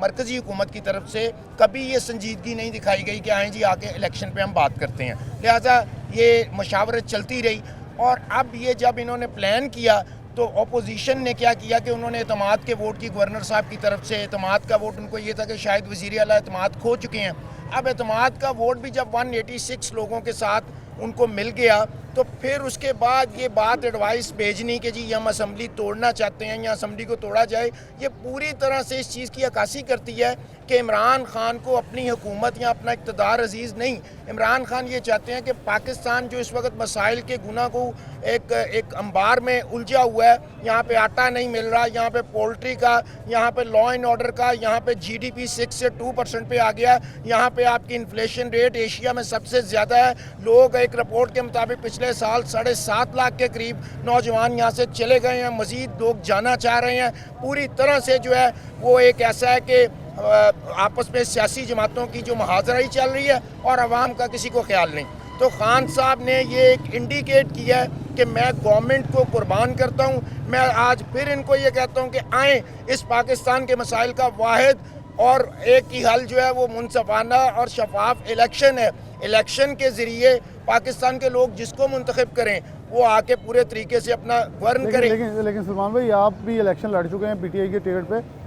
मरकज़ी हुकूमत की तरफ से कभी ये संजीदगी नहीं दिखाई गई कि आएँ जी आके इलेक्शन पे हम बात करते हैं। लिहाजा ये मशावरत चलती रही, और अब ये जब इन्होंने प्लान किया तो अपोजिशन ने क्या किया कि उन्होंने एतमाद के वोट की गवर्नर साहब की तरफ से एतमाद का वोट उनको ये था कि शायद वज़ीर आला एतमाद खो चुके हैं। अब एतमाद का वोट भी जब 186 लोगों के साथ उनको मिल गया, तो फिर उसके बाद ये बात एडवाइस भेजनी कि जी हम असम्बली तोड़ना चाहते हैं या असम्बली को तोड़ा जाए, ये पूरी तरह से इस चीज़ की अक्कासी करती है कि इमरान खान को अपनी हुकूमत या अपना इक़्तिदार अजीज़ नहीं। इमरान खान ये चाहते हैं कि पाकिस्तान जो इस वक्त मसाइल के गुना को एक अंबार में उलझा हुआ है, यहाँ पे आटा नहीं मिल रहा, यहाँ पे पोल्ट्री का, यहाँ पे लॉ एंड ऑर्डर का, यहाँ पे GDP 6 से 2% पे आ गया, यहाँ पे आपकी इन्फ्लेशन रेट एशिया में सबसे ज़्यादा है। लोग एक रिपोर्ट के मुताबिक पिछले साल 7.5 लाख के करीब नौजवान यहाँ से चले गए हैं, मज़ीद लोग जाना चाह रहे हैं। पूरी तरह से जो है वो एक ऐसा है कि आपस में सियासी जमातों की जो मुहाजराई चल रही है और आवाम का किसी को ख्याल नहीं। तो खान साहब ने ये एक इंडिकेट किया है कि मैं गवर्नमेंट को कुर्बान करता हूँ। मैं आज फिर इनको ये कहता हूँ कि आएँ, इस पाकिस्तान के मसाइल का वाहिद और एक ही हल जो है वो मुनसफाना और शफाफ इलेक्शन है। इलेक्शन के ज़रिए पाकिस्तान के लोग जिसको मुंतखब करें वो आके पूरे तरीके से अपना गवर्न करें। लेकिन सलमान भाई, आप भी इलेक्शन लड़ चुके हैं PTI के टिकट पे।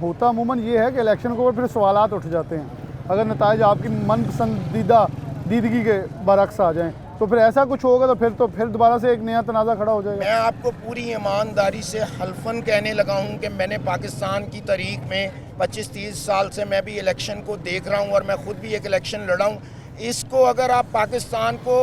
होता अमूमन ये है कि इलेक्शन के ऊपर फिर सवालात उठ जाते हैं। अगर नताइज आपकी मनपसंदीदा दीदगी के बरक्स आ जाएं तो फिर ऐसा कुछ होगा तो फिर दोबारा से एक नया तनाज़ा खड़ा हो जाएगा। मैं आपको पूरी ईमानदारी से हल्फन कहने लगा हूँ कि मैंने पाकिस्तान की तारीख में 25-30 साल से मैं भी इलेक्शन को देख रहा हूँ और मैं ख़ुद भी एक इलेक्शन लड़ा हूँ। इसको अगर आप पाकिस्तान को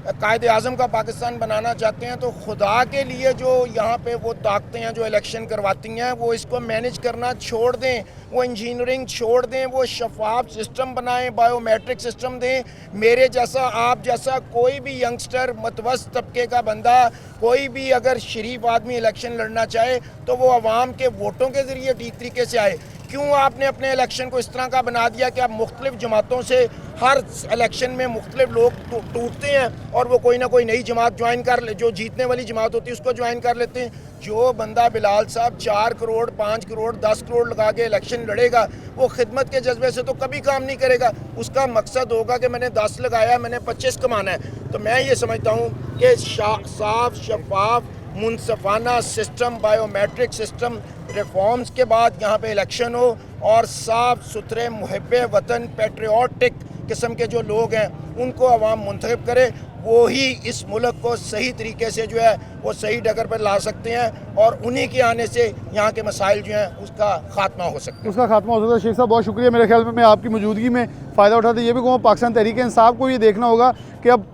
कायदे आज़म का पाकिस्तान बनाना चाहते हैं तो खुदा के लिए जो यहाँ पे वो ताकतें हैं जो इलेक्शन करवाती हैं वो इसको मैनेज करना छोड़ दें, वो इंजीनियरिंग छोड़ दें, वो शफाफ सिस्टम बनाएं, बायोमेट्रिक सिस्टम दें। मेरे जैसा, आप जैसा कोई भी यंगस्टर, मतवस्त तबके का बंदा, कोई भी अगर शरीफ आदमी इलेक्शन लड़ना चाहे तो वो आवाम के वोटों के ज़रिए ठीक तरीके से आए। क्यों आपने अपने इलेक्शन को इस तरह का बना दिया कि आप मुख्तलिफ जमातों से हर इलेक्शन में मुख्तलिफ लोग टूटते हैं और वो कोई ना कोई नई जमात ज्वाइन कर ले, जो जीतने वाली जमात होती है उसको ज्वाइन कर लेते हैं। जो बंदा बिलाल साहब 4 करोड़ 5 करोड़ 10 करोड़ लगा के इलेक्शन लड़ेगा वो खिदमत के जज्बे से तो कभी काम नहीं करेगा। उसका मकसद होगा कि मैंने 10 लगाया, मैंने 25 कमाना है। तो मैं ये समझता हूँ कि साफ शफाफ मुनसफाना सिस्टम, बायोमेट्रिक सिस्टम, रिफॉर्म्स के बाद यहाँ पे इलेक्शन हो और साफ़ सुथरे मुहब्बे वतन पेट्रियाटिक किस्म के जो लोग हैं उनको अवाम मुंतखब करे। वो ही इस मुल्क को सही तरीके से जो है वो सही डगर पर ला सकते हैं और उन्हीं के आने से यहाँ के मसाइल जो हैं उसका खात्मा हो सकता है। उसका खात्मा हो सकता है। शेख साहब बहुत शुक्रिया। मेरे ख्याल में मैं आपकी मौजूदगी में फ़ायदा उठाते ये भी कहूँ पाकिस्तान तहरीक इंसाफ को ये देखना होगा कि अब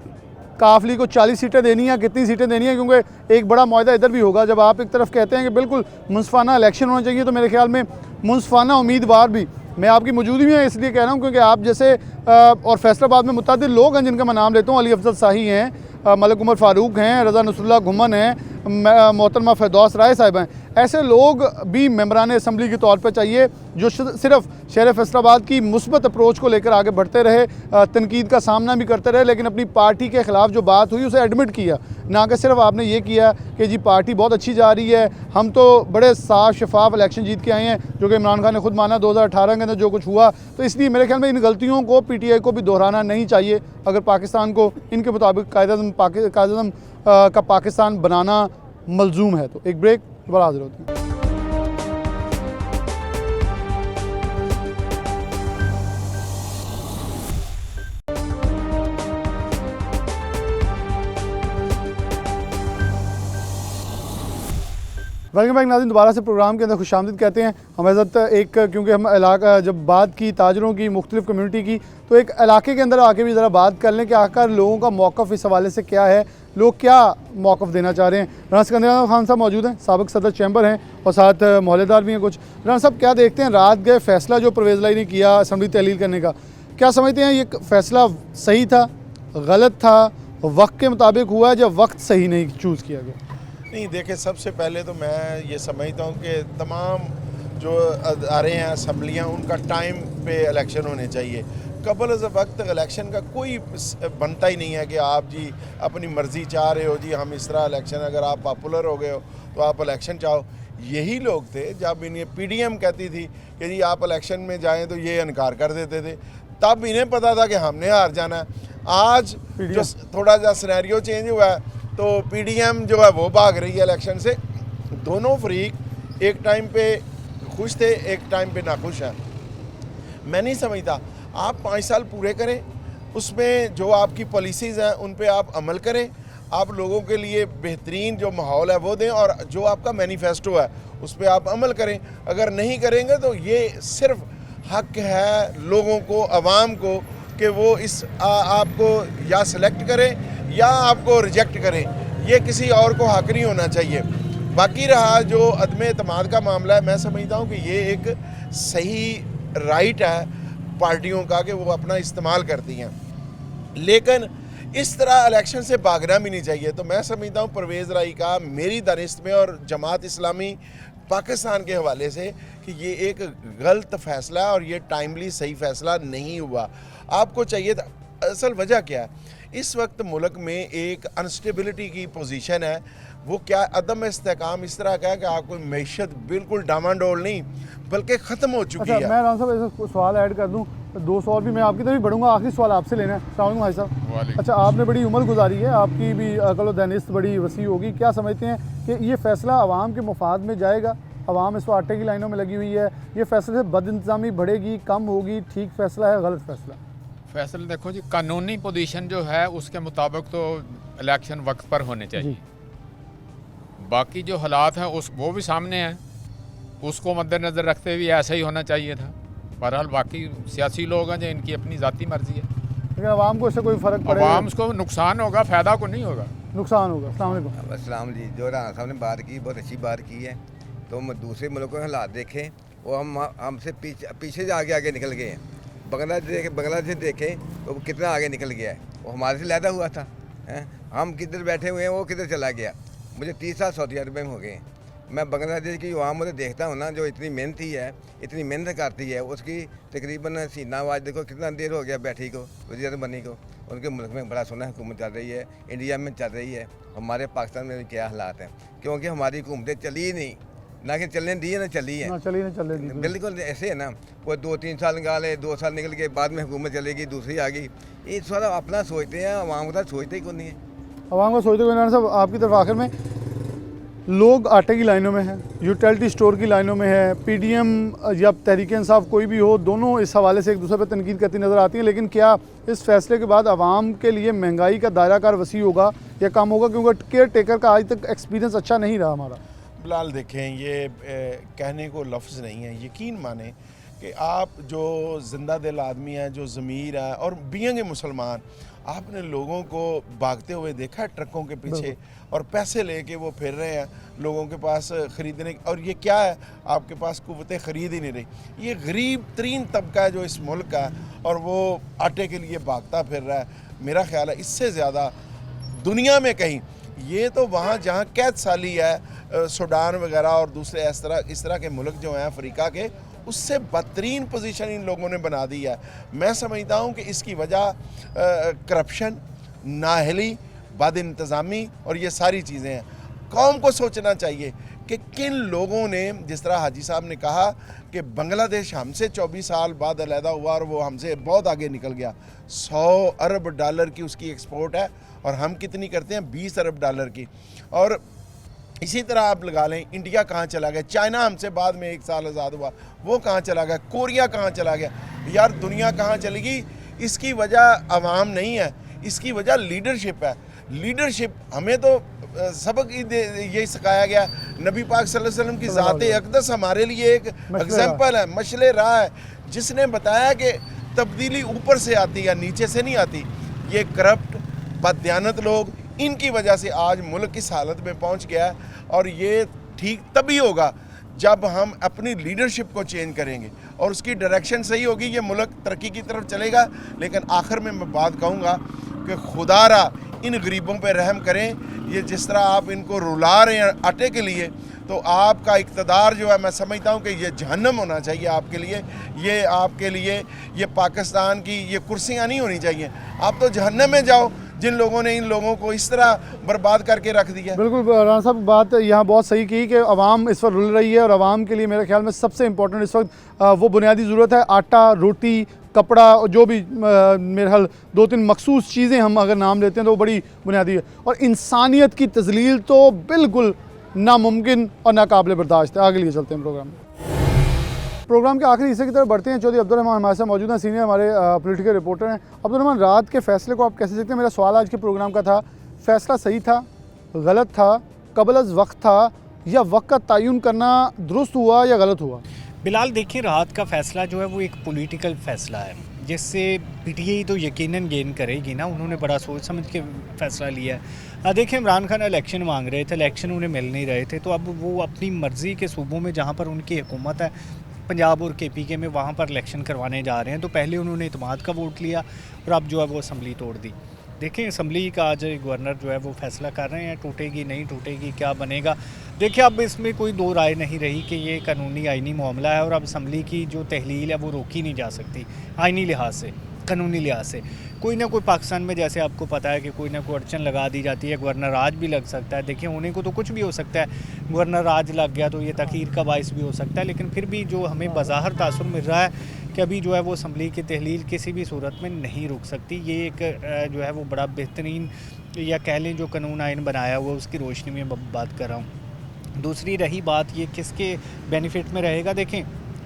काफली को 40 सीटें देनी है, कितनी सीटें देनी है, क्योंकि एक बड़ा मुआहदा इधर भी होगा। जब आप एक तरफ कहते हैं कि बिल्कुल मुनसफाना इलेक्शन होना चाहिए तो मेरे ख्याल में मुनसफाना उम्मीदवार भी, मैं आपकी मौजूदगी में इसलिए कह रहा हूँ क्योंकि आप जैसे और फैसलाबाद में मुतअद्दिद लोग हैं जिनका मैं नाम लेता हूँ। अली अफजल शाही हैं, मलिक उमर फ़ारूक हैं, रज़ा नसरुल्लाह घुमन हैं, मोहतरमा फ़िरदौस राय साहब हैं। ऐसे लोग भी मेंबरान असम्बली के तौर पर चाहिए जो सिर्फ शहर फैसलाबाद की मुस्बत अप्रोच को लेकर आगे बढ़ते रहे, तनकीद का सामना भी करते रहे, लेकिन अपनी पार्टी के ख़िलाफ़ जो बात हुई उसे एडमिट किया, ना कि सिर्फ आपने ये किया कि जी पार्टी बहुत अच्छी जा रही है, हम तो बड़े साफ शफाफ इलेक्शन जीत के आए हैं, जो कि इमरान खान ने खुद माना 2018 के अंदर जो कुछ हुआ। तो इसलिए मेरे ख्याल में इन गलतियों को PTI को भी दोहराना नहीं चाहिए अगर पाकिस्तान को इनके मुताबिक कायदे-ए-आज़म का पाकिस्तान बनाना मलजूम है। तो एक ब्रेक, दोबारा हाजिर होते हैं। वेलकम बैक नाज़रीन, दोबारा से प्रोग्राम के अंदर खुशामदीद कहते हैं। हमारे साथ एक, क्योंकि हम इलाका जब बात की ताजरों की, मुख्तलिफ कम्यूनिटी की, तो एक इलाके के अंदर आके भी ज़रा बात कर लें कि आखिर लोगों का मौक़िफ़ इस हवाले से क्या है, लोग क्या मौक़िफ़ देना चाह रहे हैं। राना सिकंदर खान साहब मौजूद हैं, साबिक़ सदर चैम्बर हैं और साथ मोहल्लेदार भी हैं कुछ। राना साहब क्या देखते हैं, रात गए फ़ैसला जो परवेज़ लाई ने किया असम्बली तहलील करने का, क्या समझते हैं ये फ़ैसला सही था, गलत था, वक्त के मुताबिक हुआ या वक्त सही नहीं चूज़ किया गया? नहीं, देखिए सबसे पहले तो मैं ये समझता हूँ कि तमाम जो अदारे हैं, असम्बलियाँ, उनका टाइम पे इलेक्शन होने चाहिए। कबल अज़ वक्त इलेक्शन का कोई बनता ही नहीं है कि आप जी अपनी मर्ज़ी चाह रहे हो, जी हम इस तरह इलेक्शन, अगर आप पॉपुलर हो गए हो तो आप इलेक्शन चाहो। यही लोग थे जब इन्हें PDM कहती थी कि जी आप इलेक्शन में जाएँ तो ये इनकार कर देते थे, तब इन्हें पता था कि हमने हार जाना है। आज जो थोड़ा सा सिनेरियो चेंज हुआ है तो PDM जो है वो भाग रही है इलेक्शन से। दोनों फरीक एक टाइम पे खुश थे, एक टाइम पे नाखुश हैं। मैं नहीं समझता, आप 5 साल पूरे करें, उसमें जो आपकी पॉलिसीज़ हैं उन पे आप अमल करें, आप लोगों के लिए बेहतरीन जो माहौल है वो दें, और जो आपका मैनिफेस्टो है उस पर आप अमल करें। अगर नहीं करेंगे तो ये सिर्फ हक है लोगों को, अवाम को, कि वो इस आपको या सिलेक्ट करें या आपको रिजेक्ट करें, ये किसी और को हक नहीं होना चाहिए। बाकी रहा जो अदम एतमाद का मामला है, मैं समझता हूँ कि ये एक सही राइट है पार्टियों का कि वो अपना इस्तेमाल करती हैं, लेकिन इस तरह इलेक्शन से भागना भी नहीं चाहिए। तो मैं समझता हूँ परवेज़ राई का मेरी दानिश में और जमात इस्लामी पाकिस्तान के हवाले से कि ये एक गलत फ़ैसला है और ये टाइमली सही फ़ैसला नहीं हुआ। आपको चाहिए था, असल वजह क्या है, इस वक्त मुल्क में एक अनस्टेबिलिटी की पोजीशन है। वो क्या, अदम इस्तेकाम इस तरह का है कि आपको मैशत बिल्कुल डामाडोल नहीं बल्कि ख़त्म हो चुकी है। मैं राम साहब ऐसा सवाल ऐड कर दूं, 2 सवाल भी मैं आपकी तरफ बढ़ूंगा, आखिरी सवाल आपसे लेना है। अस्सलाम वालेकुम भाई साहब। अच्छा, आपने बड़ी उम्र गुजारी है, आपकी भी अकल व दानिश बड़ी वसी होगी, क्या समझते हैं कि ये फ़ैसला आवाम के मुफाद में जाएगा? आवाम इस वक्त आटे की लाइनों में लगी हुई है, ये फैसले से बदइंतज़ामी बढ़ेगी, कम होगी, ठीक फ़ैसला है, गलत फ़ैसला? फैसला देखो जी, कानूनी पोजीशन जो है उसके मुताबिक तो इलेक्शन वक्त पर होने चाहिए। बाकी जो हालात हैं उस वो भी सामने हैं, उसको मद्देनज़र रखते हुए ऐसा ही होना चाहिए था। बहरहाल बाकी सियासी लोग हैं जो इनकी अपनी ज़ाती मर्जी है, लेकिन आवाम को इससे कोई फ़र्क पड़ेगा? आवाम को नुकसान होगा, फ़ायदा को नहीं होगा, नुकसान होगा। अस्सलाम वालेकुम। अस्सलाम जी, जो राना साहब ने बात की बहुत अच्छी बात की है। तो हम दूसरे मुल्कों के हालात देखें, वो हमसे पीछे से आगे निकल गए हैं। बांग्लादेश देखें तो वो कितना आगे निकल गया है, वो हमारे से लैदा हुआ था। हम किधर बैठे हुए हैं, वो किधर चला गया। मुझे 30 साल सऊदी अरब में हो गए हैं। मैं बांग्लादेश की आवाम को देखता हूँ ना, जो इतनी मेहनती है, इतनी मेहनत करती है, उसकी तकरीबन सीना आवाज़ देखो कितना देर हो गया बैठी को, वज़ीर बनी को। उनके मुल्क में बड़ा सोना हुकूमत चल रही है, इंडिया में चल रही है। हमारे पाकिस्तान में क्या हालात हैं, क्योंकि हमारी हुकूमतें चली ही नहीं, ना कि चलने दी है ना चली है, बिल्कुल ऐसे है ना। कोई 2-3 साल निकाले, 2 साल निकल के बाद में हुकूमत चलेगी, दूसरी आ गई। ये सारा अपना सोचते हैं, आवाम का सोचते ही कोई नहीं है। आवाम को सोचते हुए साहब आपकी तरफ आखिर में, लोग आटे की लाइनों में हैं, यूटिलिटी स्टोर की लाइनों में है, PDM या तहरीक इंसाफ कोई भी हो, दोनों इस हवाले से एक दूसरे पर तनकीद करती नज़र आती हैं। लेकिन क्या इस फैसले के बाद आवाम के लिए महंगाई का दायरा कार वसी होगा या कम होगा? क्योंकि केयर टेकर का आज तक एक्सपीरियंस अच्छा नहीं रहा हमारा। बिलाल देखें, ये कहने को लफ्ज़ नहीं है। यकीन माने कि आप जो ज़िंदा दिल आदमी हैं, जो ज़मीर है, और बीइंग मुसलमान, आपने लोगों को भागते हुए देखा है ट्रकों के पीछे, और पैसे लेके वो फिर रहे हैं लोगों के पास ख़रीदने। और ये क्या है, आपके पास कुव्वतें ख़रीद ही नहीं रही। ये गरीब तरीन तबका है जो इस मुल्क का है, और वो आटे के लिए भागता फिर रहा है। मेरा ख्याल है इससे ज़्यादा दुनिया में कहीं, ये तो वहाँ जहाँ कैद साली है, सूडान वगैरह और दूसरे इस तरह के मुल्क जो हैं अफ्रीका के, उससे बदतरीन पोजीशन इन लोगों ने बना दी है। मैं समझता हूँ कि इसकी वजह करप्शन, नाअहली, बदइंतज़ामी और ये सारी चीज़ें हैं। कौम को सोचना चाहिए कि किन लोगों ने, जिस तरह हाजी साहब ने कहा कि बांग्लादेश हमसे 24 साल बाद अलहदा हुआ और वो हमसे बहुत आगे निकल गया। 100 अरब डॉलर की उसकी एक्सपोर्ट है, और हम कितनी करते हैं, 20 अरब डॉलर की। और इसी तरह आप लगा लें, इंडिया कहाँ चला गया, चाइना हमसे बाद में 1 साल आज़ाद हुआ, वो कहाँ चला गया, कोरिया कहाँ चला गया। यार दुनिया कहाँ चलेगी? इसकी वजह आवाम नहीं है, इसकी वजह लीडरशिप है। लीडरशिप हमें तो सबक यही सिखाया गया। नबी पाक सल्लल्लाहु अलैहि वसल्लम की ज़ात अक़दस हमारे लिए एक एग्जाम्पल है, मशले राह है, जिसने बताया कि तब्दीली ऊपर से आती है, नीचे से नहीं आती। ये करप्ट बददियानत लोग, इनकी वजह से आज मुल्क इस हालत में पहुंच गया है। और ये ठीक तभी होगा जब हम अपनी लीडरशिप को चेंज करेंगे और उसकी डायरेक्शन सही होगी, ये मुल्क तरक्की की तरफ चलेगा। लेकिन आखिर में मैं बात कहूँगा कि खुदारा इन गरीबों पे रहम करें। ये जिस तरह आप इनको रुला रहे हैं आटे के लिए, तो आपका इक़्तिदार जो है, मैं समझता हूँ कि ये जहन्नम होना चाहिए आपके लिए। ये आपके लिए, ये पाकिस्तान की ये कुर्सियाँ नहीं होनी चाहिए। आप तो जहन्नम में जाओ जिन लोगों ने इन लोगों को इस तरह बर्बाद करके रख दिया। बिल्कुल राना साहब, बात यहाँ बहुत सही की कि आवाम इस वक्त रुल रही है, और आवाम के लिए मेरे ख्याल में सबसे इम्पोर्टेंट इस वक्त वो बुनियादी ज़रूरत है, आटा, रोटी, कपड़ा, जो भी मेरे ख्याल 2-3 मखसूस चीज़ें हम अगर नाम लेते हैं तो वो बड़ी बुनियादी है। और इंसानियत की तज़लील तो बिल्कुल नामुमकिन और नाकाबिल बर्दाश्त है। आगे लिए चलते हैं प्रोग्राम में। प्रोग्राम के आखिरी हिस्से की तरफ बढ़ते हैं। चौधरी अब्दुल रहमान हमारे साथ मौजूद हैं, सीनियर हमारे पॉलिटिकल रिपोर्टर हैं। अब्दुल रहमान, रात के फैसले को आप कैसे देखते हैं? मेरा सवाल आज के प्रोग्राम का था, फैसला सही था, गलत था, कबल अज़ वक्त था, या वक्त का तयन करना दुरुस्त हुआ या गलत हुआ? बिलाल, देखिए, रात का फ़ैसला जो है वो एक पॉलिटिकल फ़ैसला है, जिससे पीटीआई तो यकीनन गेन करेगी ना। उन्होंने बड़ा सोच समझ के फ़ैसला लिया है। देखिए, इमरान खान इलेक्शन मांग रहे थे, इलेक्शन उन्हें मिल नहीं रहे थे, तो अब वो अपनी मर्ज़ी के सूबों में जहाँ पर उनकी हुकूमत है, पंजाब और केपीके में, वहाँ पर इलेक्शन करवाने जा रहे हैं। तो पहले उन्होंने इत्मीनान का वोट लिया और अब जो है वो असम्बली तोड़ दी। देखें, असम्बली का आज गवर्नर जो है वो फैसला कर रहे हैं, टूटेगी नहीं टूटेगी, क्या बनेगा। देखिए, अब इसमें कोई दो राय नहीं रही कि ये कानूनी आइनी मामला है और अब असम्बली की जो तहलील है वो रोकी नहीं जा सकती आइनी लिहाज से, कानूनी लिहाज से। कोई ना कोई पाकिस्तान में, जैसे आपको पता है कि कोई ना कोई अड़चन लगा दी जाती है, गवर्नर आज भी लग सकता है। देखिए, होने को तो कुछ भी हो सकता है, गवर्नर आज लग गया तो ये तखीर का बायस भी हो सकता है, लेकिन फिर भी जो हमें बज़ाहिर तासुर मिल रहा है कि अभी जो है वो असम्बली की तहलील किसी भी सूरत में नहीं रुक सकती। ये एक जो है वो बड़ा बेहतरीन, या कह लें जो कानून आइन बनाया हुआ उसकी रोशनी में बात कर रहा हूँ। दूसरी रही बात, ये किसके बेनिफिट में रहेगा? देखें,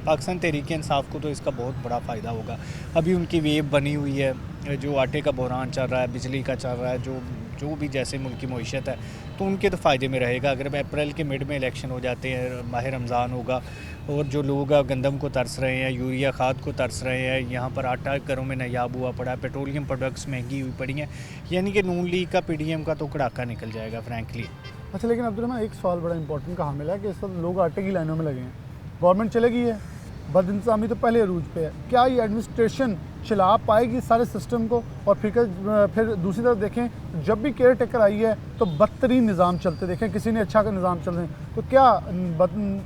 पाकिस्तान तहरीक इंसाफ को तो इसका बहुत बड़ा फ़ायदा होगा। अभी उनकी वेव बनी हुई है, जो आटे का बहरान चल रहा है, बिजली का चल रहा है, जो भी जैसे मुल्क की मईशत है, तो उनके तो फ़ायदे में रहेगा। अगर अप्रैल के मिड में इलेक्शन हो जाते हैं, माह रमज़ान होगा, और जो लोग गंदम को तरस रहे हैं, यूरिया खाद को तरस रहे हैं, यहाँ पर आटा घरों में नायाब हुआ पड़ा है, पेट्रोलियम प्रोडक्ट्स महंगी हुई पड़ी हैं, यानी कि नून लीग का पीडीएम का तो कड़ाका निकल जाएगा फ्रैंकली। अच्छा, लेकिन अब्दुल रहमान, एक सवाल बड़ा इंपॉर्टेंट कहा मिला कि इस वक्त लोग आटे की लाइनों में लगे हैं, गवर्नमेंट चलेगी है, बदइंतज़ामी तो पहले अरूज पे है, क्या ये एडमिनिस्ट्रेशन चला पाएगी सारे सिस्टम को? और फिर दूसरी तरफ देखें, जब भी केयर टेकर आई है तो बदतरीन निज़ाम चलते देखें, किसी ने अच्छा का निज़ाम चल रहे हैं, तो क्या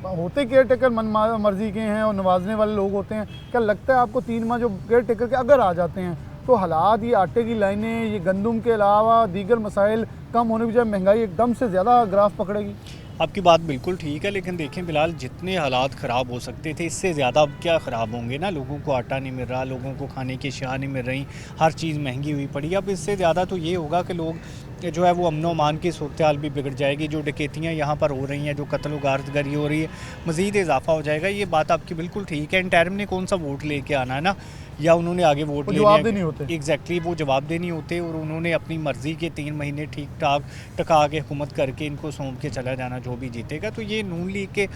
होते केयर टेकर मन मर्जी के हैं और नवाजने वाले लोग होते हैं? क्या लगता है आपको 3 माह जो केयर टेकर के अगर आ जाते हैं तो हालात, ये आटे की लाइनें, ये गंदम के अलावा दीगर मसाइल कम होने की बजाय महंगाई एकदम से ज़्यादा ग्राफ पकड़ेगी? आपकी बात बिल्कुल ठीक है, लेकिन देखें बिलाल, जितने हालात ख़राब हो सकते थे इससे ज़्यादा अब क्या ख़राब होंगे ना। लोगों को आटा नहीं मिल रहा, लोगों को खाने की अशिया नहीं मिल रही, हर चीज़ महंगी हुई पड़ी। अब इससे ज़्यादा तो ये होगा कि लोग जो है वो अमन अमान की सूरत हाल भी बिगड़ जाएगी, जो डकैतियाँ यहाँ पर हो रही हैं, जो कत्ल व गारतगरी हो रही है, मज़ीद इजाफा हो जाएगा। ये बात आपकी बिल्कुल ठीक है। इंटरिम ने कौन सा वोट लेके आना है ना, या उन्होंने आगे वोट जवाब देनी होते। एग्जैक्टली, वो जवाब देनी होते, और उन्होंने अपनी मर्ज़ी के 3 महीने ठीक ठाक टका के हुकूमत करके इनको सौंप के चला जाना, जो भी जीतेगा। तो ये नून लीग के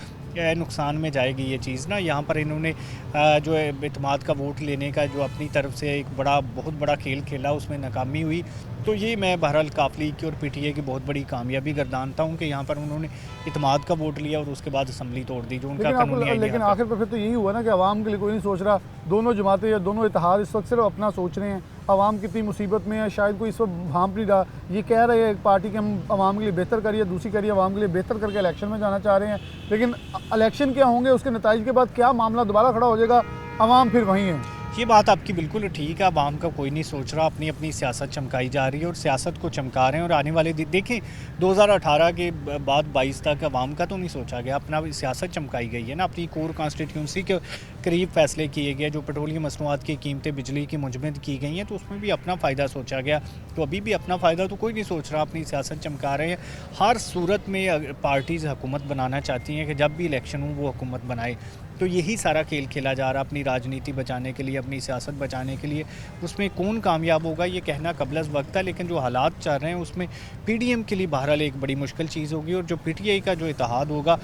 नुकसान में जाएगी ये चीज़ ना। यहाँ पर इन्होंने जो है इत्मीनान का वोट लेने का जो अपनी तरफ से एक बहुत बड़ा खेल खेला, उसमें नाकामी हुई। तो ये मैं बहरहाल काफ लीग की और पीटीआई की बहुत बड़ी कामयाबी गर्दानता हूँ कि यहाँ पर उन्होंने इत्मीनान का वोट लिया और उसके बाद असम्बली तोड़ दी, जो उनका कानूनी। लेकिन आखिर पर फिर तो यही हुआ ना कि आवाम के लिए कोई नहीं सोच रहा। दोनों जमातें या दोनों इत्तेहाद इस वक्त सिर्फ अपना सोच रहे हैं। आवाम कितनी मुसीबत में है, शायद कोई इस वक्त भांप नहीं रहा। ये कह रहे हैं एक पार्टी के हम आवाम के लिए बेहतर करिए, दूसरी करिए आवाम के लिए बेहतर करके इलेक्शन में जाना चाह रहे हैं, लेकिन इलेक्शन क्या होंगे, उसके नतीजे के बाद क्या मामला दोबारा खड़ा हो जाएगा, आवाम फिर वहीं है। ये बात आपकी बिल्कुल ठीक है। आवाम का कोई नहीं सोच रहा, अपनी अपनी सियासत चमकाई जा रही है और सियासत को चमका रहे हैं। और आने वाले देखें, 2018 के बाद 22 तक आवाम का तो नहीं सोचा गया, अपना सियासत चमकाई गई है ना। अपनी कोर कॉन्स्टिट्यूंसी के करीब फैसले किए गए, जो पेट्रोलियम मसनूआत की कीमतें बिजली की मुजमद की गई हैं, तो उसमें भी अपना फ़ायदा सोचा गया। तो अभी भी अपना फ़ायदा तो कोई नहीं सोच रहा, अपनी सियासत चमका रहे हैं। हर सूरत में पार्टीज़ हुकूमत बनाना चाहती हैं कि जब भी इलेक्शन हो वो हुकूमत बनाए। तो यही सारा खेल खेला जा रहा, अपनी राजनीति बचाने के लिए, अपनी सियासत बचाने के लिए। उसमें कौन कामयाब होगा ये कहना कबल वक्त है, लेकिन जो हालात चल रहे हैं उसमें पीडीएम के लिए बहरहाल एक बड़ी मुश्किल चीज़ होगी, और जो पीटीआई का जो इत्तेहाद होगा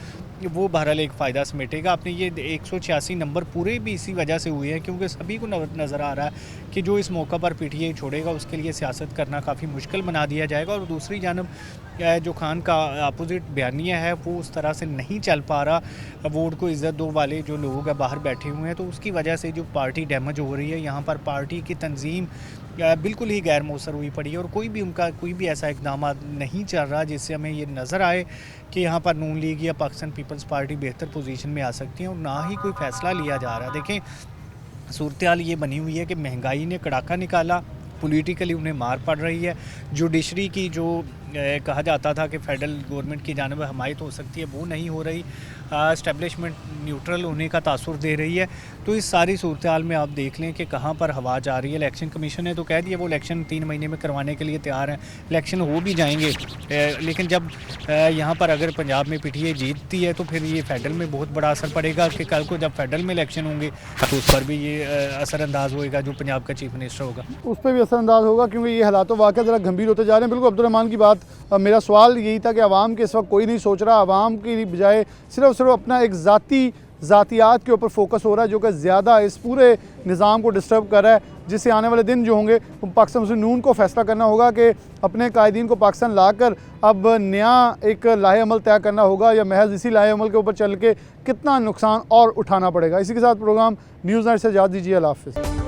वो बहरहाल एक फ़ायदा समेटेगा। अपने ये 186 नंबर पूरे भी इसी वजह से हुए हैं, क्योंकि सभी को नज़र आ रहा है कि जो इस मौका पर पीटीआई छोड़ेगा उसके लिए सियासत करना काफ़ी मुश्किल बना दिया जाएगा। और दूसरी जानब जो खान का अपोजिट बयानिया है वो उस तरह से नहीं चल पा रहा। वोट को इज़्ज़त दो वाले जो लोग बाहर बैठे हुए हैं, तो उसकी वजह से जो पार्टी डैमेज हो रही है, यहाँ पर पार्टी की तंजीम बिल्कुल ही गैर मौसर हुई पड़ी है। और कोई भी ऐसा इकदाम नहीं चल रहा जिससे हमें ये नज़र आए कि यहाँ पर नून लीग या पाकिस्तान पीपल्स पार्टी बेहतर पोजीशन में आ सकती है, और ना ही कोई फ़ैसला लिया जा रहा है। देखें, सूरत हाल ये बनी हुई है कि महंगाई ने कड़ाका निकाला, पॉलिटिकली उन्हें मार पड़ रही है। जुडिशरी की जो कहा जाता था कि फेडरल गवर्नमेंट की जानिब हमायत हो सकती है, वो नहीं हो रही। इस्टेब्लिशमेंट न्यूट्रल होने का तासुर दे रही है। तो इस सारी सूरत हाल में आप देख लें कि कहाँ पर हवा जा रही है। इलेक्शन कमीशन ने तो कह दिया वो इलेक्शन 3 महीने में करवाने के लिए तैयार हैं, इलेक्शन हो भी जाएंगे। लेकिन जब यहाँ पर अगर पंजाब में पीटीआई जीतती है तो फिर ये फेडरल में बहुत बड़ा असर पड़ेगा कि कल को जब फेडरल में इलेक्शन होंगे तो उस पर भी ये असरअंदाज होएगा जो पंजाब का चीफ मिनिस्टर होगा, उस पर भी असरअंदाज होगा, क्योंकि ये हालात वाक़ई ज़रा गंभीर होते जा रहे हैं। बिल्कुल अब्दुर्रहमान की बात, मेरा सवाल यही था कि आवाम के इस वक्त कोई नहीं सोच रहा, आवाम की बजाय सिर्फ अपना एक ज़ातियात के ऊपर फोकस हो रहा है, जो कि ज़्यादा इस पूरे निज़ाम को डिस्टर्ब कर रहा है, जिससे आने वाले दिन जो होंगे पाकिस्तान मुस्लिम नून को फ़ैसला करना होगा कि अपने कायदीन को पाकिस्तान लाकर अब नया एक लाहे अमल तय करना होगा, या महज इसी लाहे अमल के ऊपर चल के कितना नुकसान और उठाना पड़ेगा। इसी के साथ प्रोग्राम न्यूज़ नाइट से इजाज़त दीजिए। अल्लाह हाफ़िज़।